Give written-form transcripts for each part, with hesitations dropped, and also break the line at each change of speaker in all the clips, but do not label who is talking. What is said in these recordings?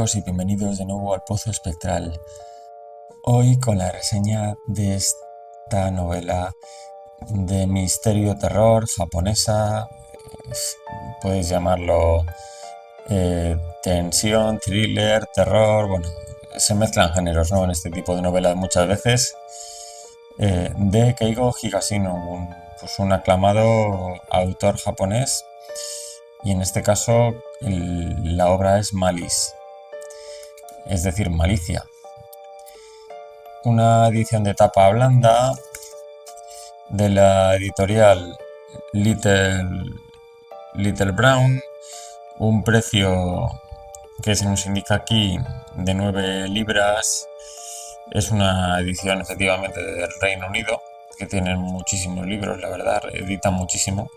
todos y bienvenidos de nuevo al Pozo Espectral. Hoy con la reseña de esta novela de misterio terror japonesa, podéis llamarlo tensión, thriller, terror, bueno, se mezclan géneros, ¿no? En este tipo de novelas muchas veces, de Keigo Higashino, un aclamado autor japonés, y en este caso la obra es Malice, es decir, malicia. Una edición de tapa blanda de la editorial Little Brown, un precio que se nos indica aquí de 9 libras. Es una edición efectivamente del Reino Unido, que tienen muchísimos libros, la verdad, editan muchísimo.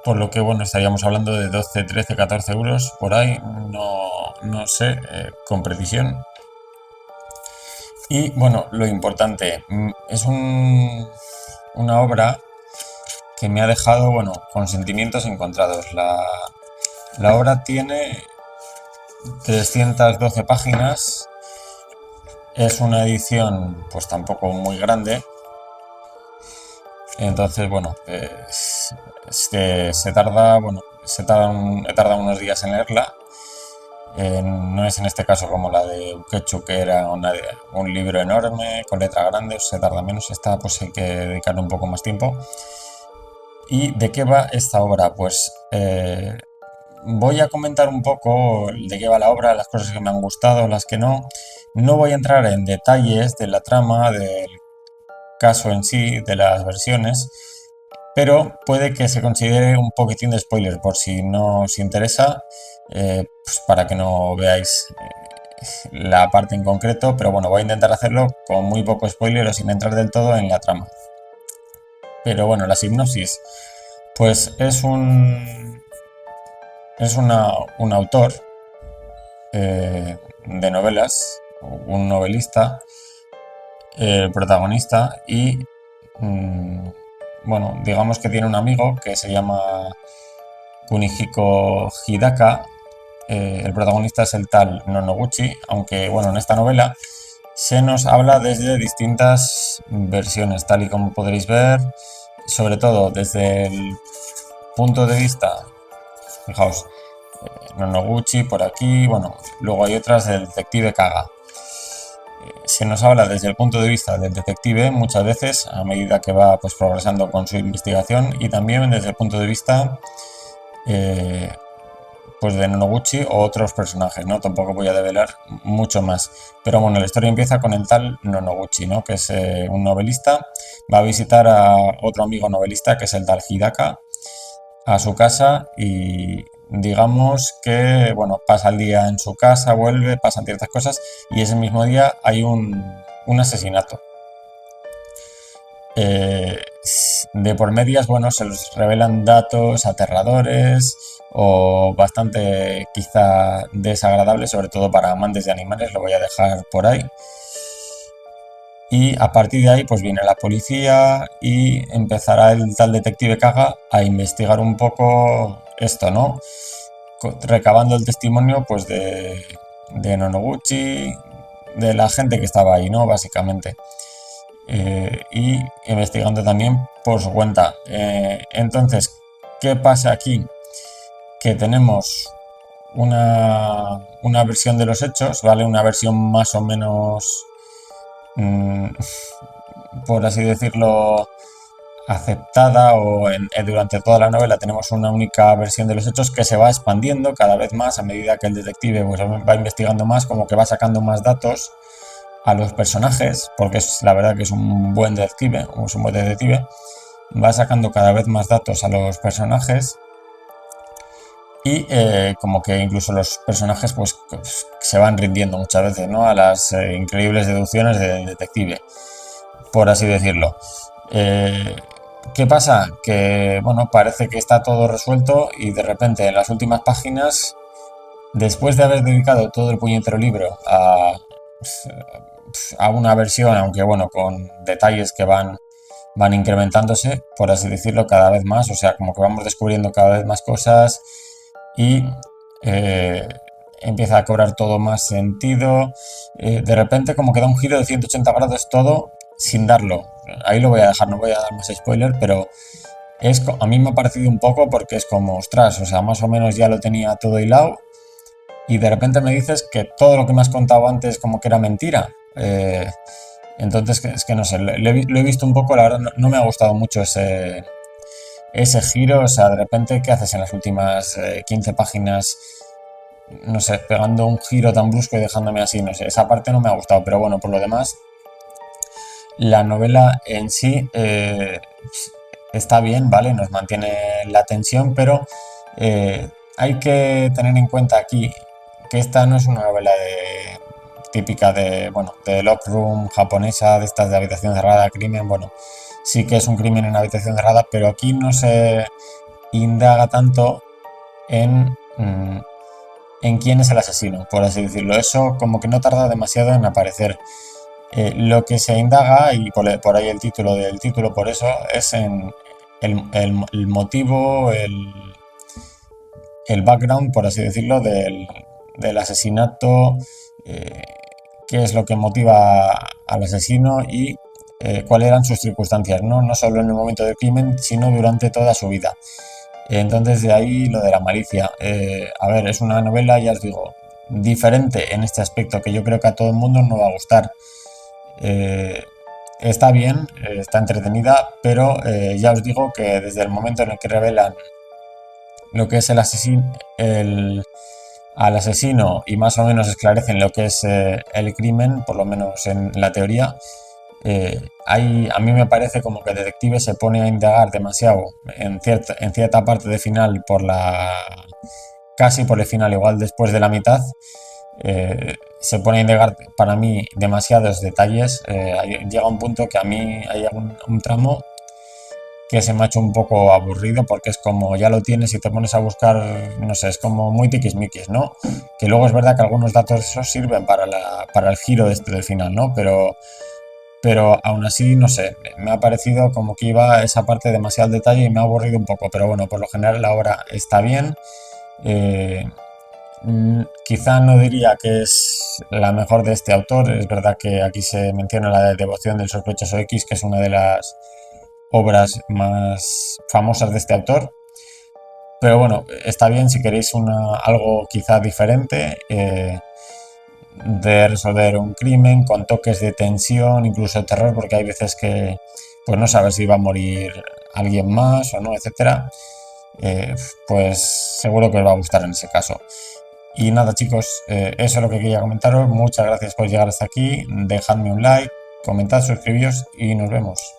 Por lo que, bueno, estaríamos hablando de 12, 13, 14 euros por ahí, no sé con precisión. Y bueno, lo importante, es una obra que me ha dejado, bueno, con sentimientos encontrados. La obra tiene 312 páginas, es una edición pues tampoco muy grande, entonces bueno, se tarda unos días en leerla. No es en este caso como la de Ukechu, que era un libro enorme con letra grande, se tarda menos. Esta pues hay que dedicarle un poco más tiempo. ¿Y de qué va esta obra? Pues voy a comentar un poco de qué va la obra, las cosas que me han gustado, las que no. No voy a entrar en detalles de la trama, del caso en sí, de las versiones, pero puede que se considere un poquitín de spoiler por si no os interesa, pues para que no veáis la parte en concreto, pero bueno, voy a intentar hacerlo con muy poco spoiler o sin entrar del todo en la trama. Pero bueno, la sinopsis, pues es un autor de novelas, un novelista, protagonista, y bueno, digamos que tiene un amigo que se llama Kunihiko Hidaka. El protagonista es el tal Nonoguchi, aunque bueno, en esta novela se nos habla desde distintas versiones, tal y como podréis ver, sobre todo desde el punto de vista, fijaos, Nonoguchi por aquí, bueno, luego hay otras del detective Kaga. Se nos habla desde el punto de vista del detective muchas veces a medida que va pues progresando con su investigación, y también desde el punto de vista pues de Nonoguchi o otros personajes, ¿no? Tampoco voy a develar mucho más, pero bueno, la historia empieza con el tal Nonoguchi, ¿no? Que es un novelista, va a visitar a otro amigo novelista que es el tal Hidaka a su casa, y digamos que, bueno, pasa el día en su casa, vuelve, pasan ciertas cosas, y ese mismo día hay un asesinato. De por medias, bueno, se les revelan datos aterradores o bastante quizá desagradables, sobre todo para amantes de animales, lo voy a dejar por ahí. Y a partir de ahí pues viene la policía y empezará el tal detective Kaga a investigar un poco esto, ¿no? Recabando el testimonio pues de Nonoguchi, de la gente que estaba ahí, ¿no? Básicamente. Y investigando también por su cuenta. Entonces, ¿qué pasa aquí? Que tenemos una versión de los hechos, ¿vale? Una versión más o menos, por así decirlo, aceptada, o durante toda la novela tenemos una única versión de los hechos que se va expandiendo cada vez más a medida que el detective pues, va investigando más, como que va sacando más datos a los personajes, porque es la verdad que es un buen detective, va sacando cada vez más datos a los personajes, y como que incluso los personajes pues se van rindiendo muchas veces, ¿no? A las increíbles deducciones del detective, por así decirlo. ¿Qué pasa? Que bueno, parece que está todo resuelto, y de repente en las últimas páginas, después de haber dedicado todo el puñetero libro a una versión, aunque bueno, con detalles que van incrementándose, por así decirlo, cada vez más, o sea, como que vamos descubriendo cada vez más cosas, y empieza a cobrar todo más sentido. De repente como que da un giro de 180 grados todo sin darlo. Ahí lo voy a dejar, no voy a dar más spoiler, pero a mí me ha parecido un poco porque es como, ostras, o sea, más o menos ya lo tenía todo hilado y de repente me dices que todo lo que me has contado antes como que era mentira. Entonces, es que no sé, lo he visto un poco, la verdad no me ha gustado mucho ese giro, o sea, de repente, ¿qué haces en las últimas 15 páginas? No sé, pegando un giro tan brusco y dejándome así, no sé, esa parte no me ha gustado, pero bueno, por lo demás, la novela en sí está bien, ¿vale? Nos mantiene la tensión, pero hay que tener en cuenta aquí que esta no es una novela típica de, bueno, de lock room japonesa, de estas de habitación cerrada, crimen, bueno, sí que es un crimen en habitación cerrada, pero aquí no se indaga tanto en, en quién es el asesino, por así decirlo. Eso como que no tarda demasiado en aparecer. Lo que se indaga, y por ahí el título del título, por eso, es en el motivo, el background, por así decirlo, del asesinato, eh, qué es lo que motiva al asesino y cuáles eran sus circunstancias, ¿no? No solo en el momento del crimen, sino durante toda su vida. Entonces de ahí lo de la malicia. A ver, es una novela, ya os digo, diferente en este aspecto que yo creo que a todo el mundo no va a gustar. Eh, Está bien, está entretenida, pero ya os digo que desde el momento en el que revelan lo que es al asesino y más o menos esclarecen lo que es el crimen, por lo menos en la teoría, a mí me parece como que el detective se pone a indagar demasiado en cierta parte de final casi por el final, igual después de la mitad, se pone a indagar para mí demasiados detalles. Llega un punto que a mí hay un tramo que se me ha hecho un poco aburrido porque es como ya lo tienes y te pones a buscar, no sé, es como muy tiquismiquis, ¿no? Que luego es verdad que algunos datos esos sirven para el giro del final, ¿no? Pero aún así, no sé, me ha parecido como que iba esa parte demasiado al detalle y me ha aburrido un poco, pero bueno, por lo general la obra está bien. Eh, Quizá no diría que es la mejor de este autor, es verdad que aquí se menciona la de Devoción del sospechoso X, que es una de las obras más famosas de este autor, pero bueno, está bien si queréis algo quizá diferente, de resolver un crimen con toques de tensión, incluso de terror, porque hay veces que pues no sabes si va a morir alguien más o no, etcétera. Pues seguro que os va a gustar en ese caso. Y nada, chicos, eso es lo que quería comentaros. Muchas gracias por llegar hasta aquí. Dejadme un like, comentad, suscribíos y nos vemos.